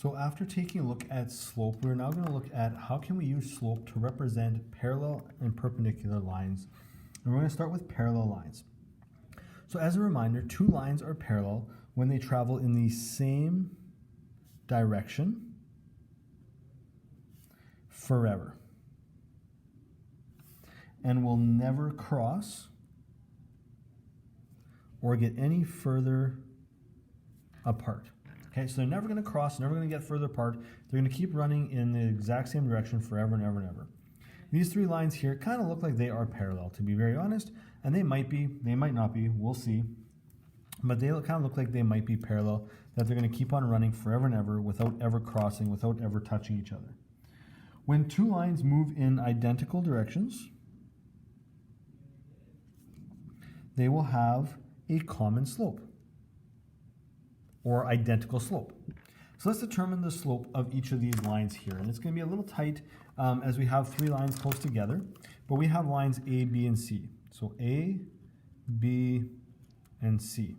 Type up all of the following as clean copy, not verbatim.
So after taking a look at slope, we're now going to look at how can we use slope to represent parallel and perpendicular lines. And we're going to start with parallel lines. So as a reminder, two lines are parallel when they travel in the same direction forever and will never cross or get any further apart. Okay, so they're never going to cross, never going to get further apart. They're going to keep running in the exact same direction forever and ever and ever. These three lines here kind of look like they are parallel, to be very honest, and they might be, they might not be, we'll see. But they kind of look like they might be parallel, that they're going to keep on running forever and ever without ever crossing, without ever touching each other. When two lines move in identical directions, they will have a common slope or identical slope. So let's determine the slope of each of these lines here. And it's going to be a little tight as we have three lines close together, but we have lines A, B, and C. So A, B, and C.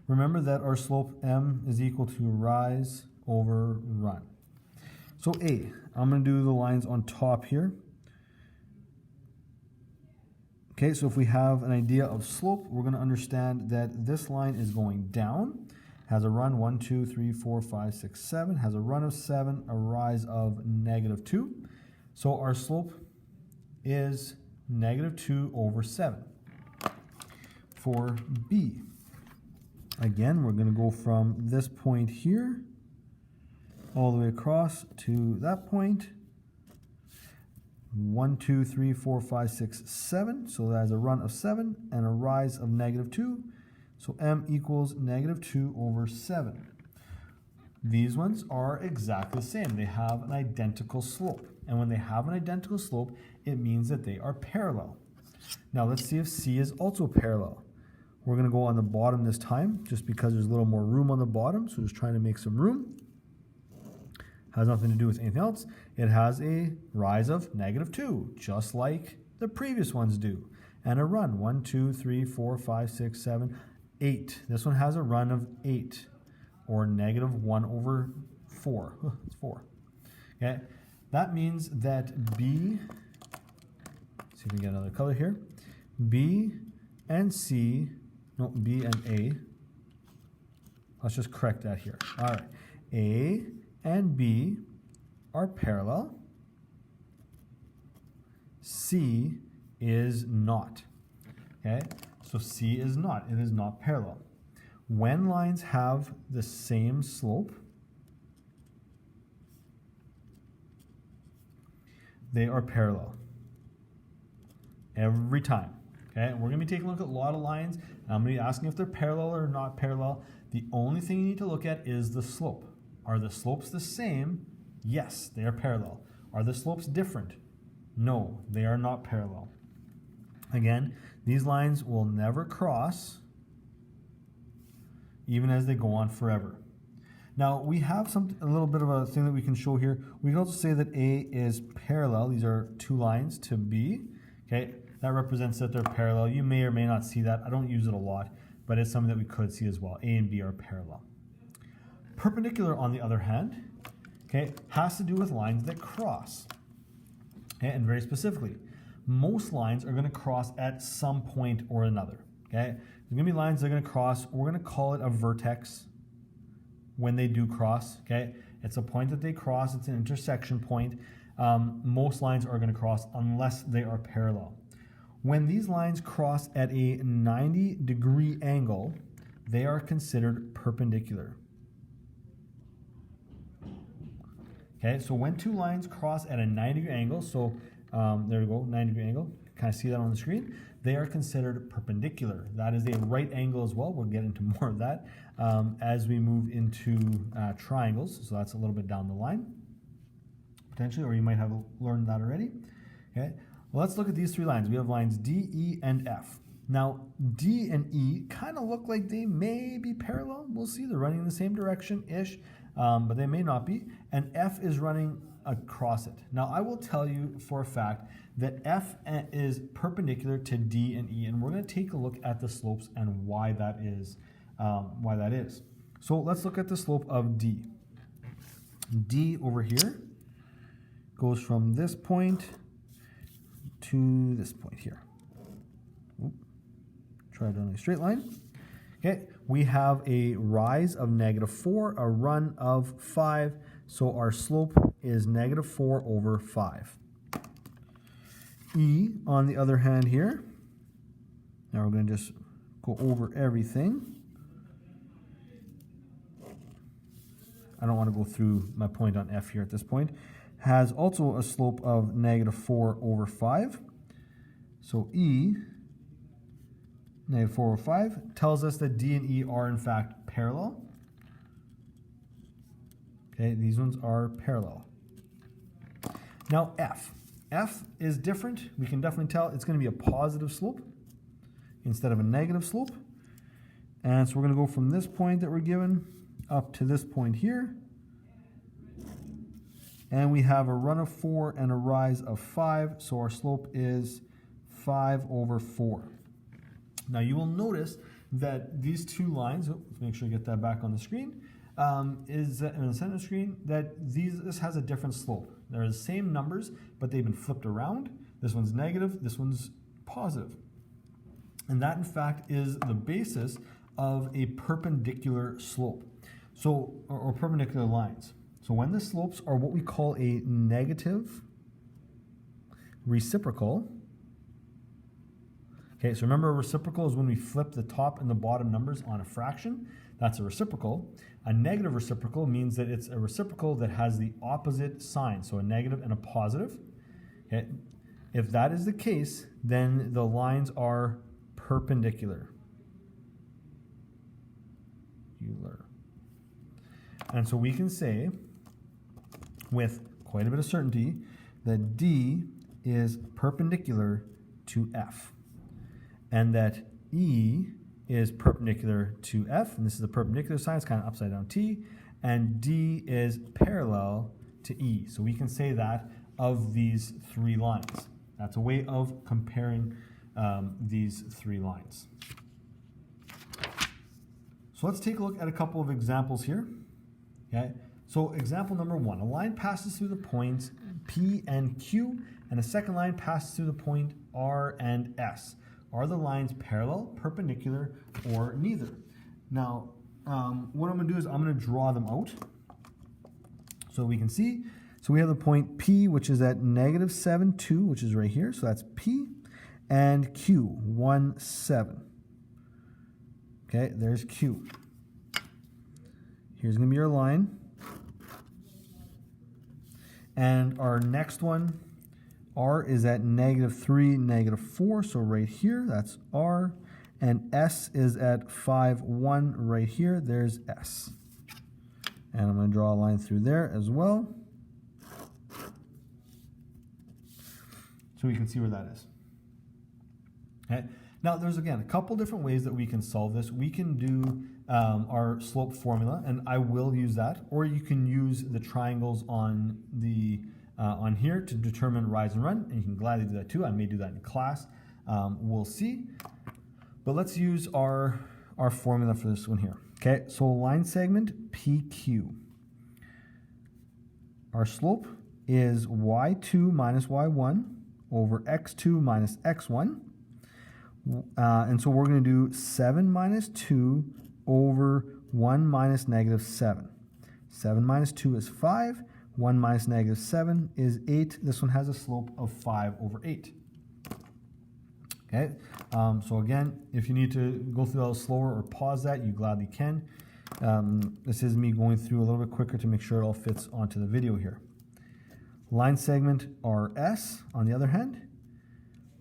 Remember that our slope M is equal to rise over run. So A, I'm going to do the lines on top here. Okay, so if we have an idea of slope, we're going to understand that this line is going down, has a run 1, 2, 3, 4, 5, 6, 7, has a run of 7, a rise of -2. So our slope is -2 over 7. For B, again, we're going to go from this point here all the way across to that point. 1, 2, 3, 4, 5, 6, 7. So that has a run of 7 and a rise of -2. So M equals -2 over 7. These ones are exactly the same. They have an identical slope. And when they have an identical slope, it means that they are parallel. Now let's see if C is also parallel. We're going to go on the bottom this time, just because there's a little more room on the bottom. So just trying to make some room. Has nothing to do with anything else. It has a rise of -2, just like the previous ones do. And a run, 1, 2, 3, 4, 5, 6, 7, 8. This one has a run of 8, or -1 over 4. It's 4. Okay, that means that B, let's see if we can get another color here. B and C, no, B and A. Let's just correct that here. All right, A and B are parallel. C is not. Okay, so C is not. It is not parallel. When lines have the same slope, they are parallel. Every time. Okay, we're going to be taking a look at a lot of lines, and I'm going to be asking if they're parallel or not parallel. The only thing you need to look at is the slope. Are the slopes the same? Yes, they are parallel. Are the slopes different? No, they are not parallel. Again, these lines will never cross, even as they go on forever. Now, we have a little bit of a thing that we can show here. We can also say that A is parallel. These are two lines to B. Okay, that represents that they're parallel. You may or may not see that. I don't use it a lot, but it's something that we could see as well. A and B are parallel. Perpendicular, on the other hand, okay, has to do with lines that cross. Okay, and very specifically, most lines are going to cross at some point or another. Okay, there's going to be lines that are going to cross. We're going to call it a vertex when they do cross. Okay, it's a point that they cross. It's an intersection point. Most lines are going to cross unless they are parallel. When these lines cross at a 90-degree angle, they are considered perpendicular. Okay, so when two lines cross at a 90-degree angle, so there we go, 90-degree angle, kind of see that on the screen, they are considered perpendicular. That is a right angle as well. We'll get into more of that as we move into triangles. So that's a little bit down the line, potentially, or you might have learned that already. Okay, well, let's look at these three lines. We have lines D, E, and F. Now, D and E kind of look like they may be parallel. We'll see. They're running in the same direction-ish, but they may not be. And F is running across it. Now, I will tell you for a fact that F is perpendicular to D and E, and we're going to take a look at the slopes and why that is. So let's look at the slope of D. D over here goes from this point to this point here. Oop. Try it on a straight line. Okay, we have a rise of -4, a run of 5, so our slope is -4 over 5. E, on the other hand here, now we're going to just go over everything. I don't want to go through my point on F here at this point. Has also a slope of -4 over 5. So E, -4 over 5, tells us that D and E are in fact parallel. Okay, these ones are parallel. Now F. F is different. We can definitely tell it's going to be a positive slope instead of a negative slope. And so we're going to go from this point that we're given up to this point here. And we have a run of 4 and a rise of 5. So our slope is 5 over 4. Now you will notice that these two lines, let's make sure I get that back on the screen, is in the center screen, that this has a different slope. They're the same numbers, but they've been flipped around. This one's negative, this one's positive. And that in fact is the basis of a perpendicular slope. So, or perpendicular lines. So when the slopes are what we call a negative reciprocal. Okay, so remember, a reciprocal is when we flip the top and the bottom numbers on a fraction. That's a reciprocal. A negative reciprocal means that it's a reciprocal that has the opposite sign, so a negative and a positive. Okay. If that is the case, then the lines are perpendicular. And so we can say with quite a bit of certainty that D is perpendicular to F, and that E is perpendicular to F, and this is the perpendicular sign, it's kind of upside down T, and D is parallel to E. So we can say that of these three lines. That's a way of comparing these three lines. So let's take a look at a couple of examples here. Okay. So example number 1, a line passes through the points P and Q, and a second line passes through the point R and S. Are the lines parallel, perpendicular, or neither? Now, what I'm going to do is I'm going to draw them out so we can see. So we have the point P, which is at -7, 2, which is right here. So that's P, and Q, 1, 7. Okay, there's Q. Here's going to be our line. And our next one, R, is at -3, -4, so right here, that's R. And S is at 5, 1, right here, there's S. And I'm going to draw a line through there as well, so we can see where that is. Okay. Now, there's, again, a couple different ways that we can solve this. We can do our slope formula, and I will use that, or you can use the triangles on the on here to determine rise and run, and you can gladly do that too. I may do that in class. We'll see. But let's use our formula for this one here. Okay, so line segment PQ. Our slope is y2 minus y1 over x2 minus x1. And so we're going to do 7 minus 2 over 1 minus -7. 7 minus 2 is 5. 1 minus -7 is 8. This one has a slope of 5 over 8. Okay, so again, if you need to go through that slower or pause that, you gladly can. This is me going through a little bit quicker to make sure it all fits onto the video here. Line segment RS, on the other hand,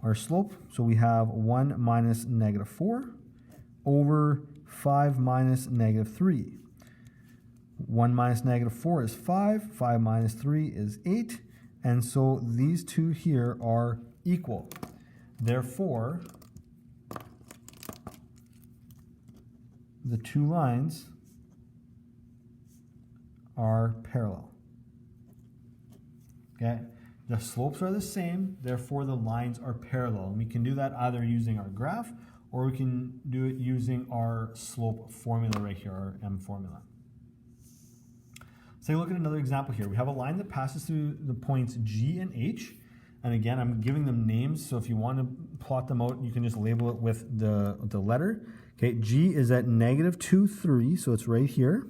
our slope, so we have 1 minus -4 over 5 minus -3. 1 minus -4 is 5, 5 minus 3 is 8, and so these two here are equal. Therefore, the two lines are parallel. Okay? The slopes are the same, therefore the lines are parallel. And we can do that either using our graph, or we can do it using our slope formula right here, our M formula. Let's take a look at another example here. We have a line that passes through the points G and H. And again, I'm giving them names, so if you want to plot them out, you can just label it with the letter. Okay, G is at -2, 3, so it's right here.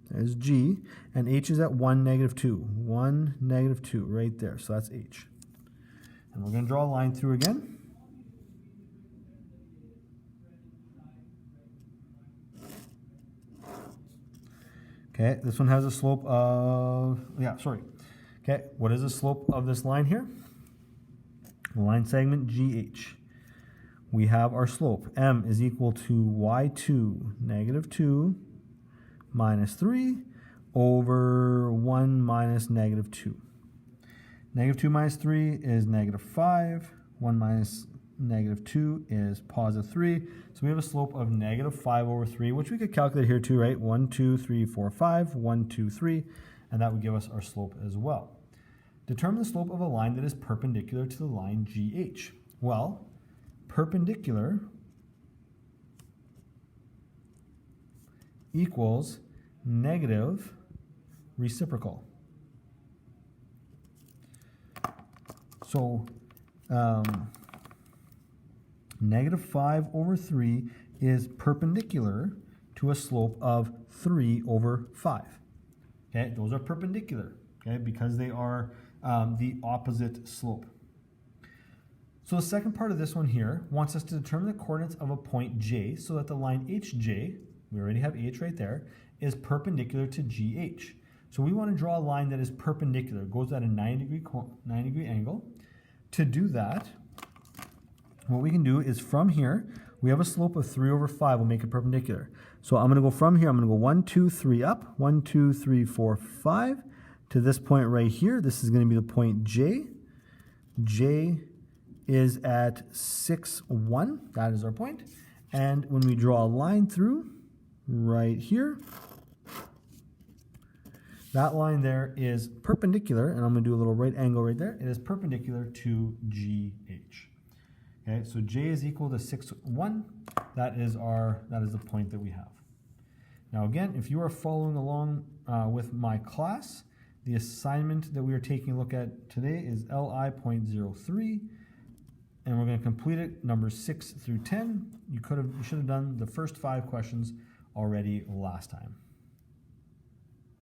There's G. And H is at 1, -2. 1, -2, right there. So that's H. And we're going to draw a line through again. Okay, this one has a slope of, Okay, what is the slope of this line here? Line segment GH. We have our slope. M is equal to y2, -2, minus 3 over 1 minus -2. -2 minus 3 is -5. 1 minus -2 is +3. So we have a slope of -5 over 3, which we could calculate here too, right? 1, 2, 3, 4, 5, 1, 2, 3, and that would give us our slope as well. Determine the slope of a line that is perpendicular to the line GH. Well, perpendicular equals negative reciprocal. So -5 over 3 is perpendicular to a slope of 3 over 5. Okay, those are perpendicular, okay, because they are the opposite slope. So the second part of this one here wants us to determine the coordinates of a point J so that the line HJ, we already have H right there, is perpendicular to GH. So we want to draw a line that is perpendicular, goes at a 90-degree angle. To do that, what we can do is from here, we have a slope of 3 over 5, we'll make it perpendicular. So I'm going to go from here, I'm going to go 1, 2, 3 up, 1, 2, 3, 4, 5, to this point right here. This is going to be the point J. J is at 6, 1, that is our point. And when we draw a line through right here, that line there is perpendicular, and I'm going to do a little right angle right there. It is perpendicular to GH. Okay, so J is equal to 6, 1. That is the point that we have. Now again, if you are following along with my class, the assignment that we are taking a look at today is Li.03, and we're going to complete it numbers 6 through 10. You should have done the first 5 questions already last time.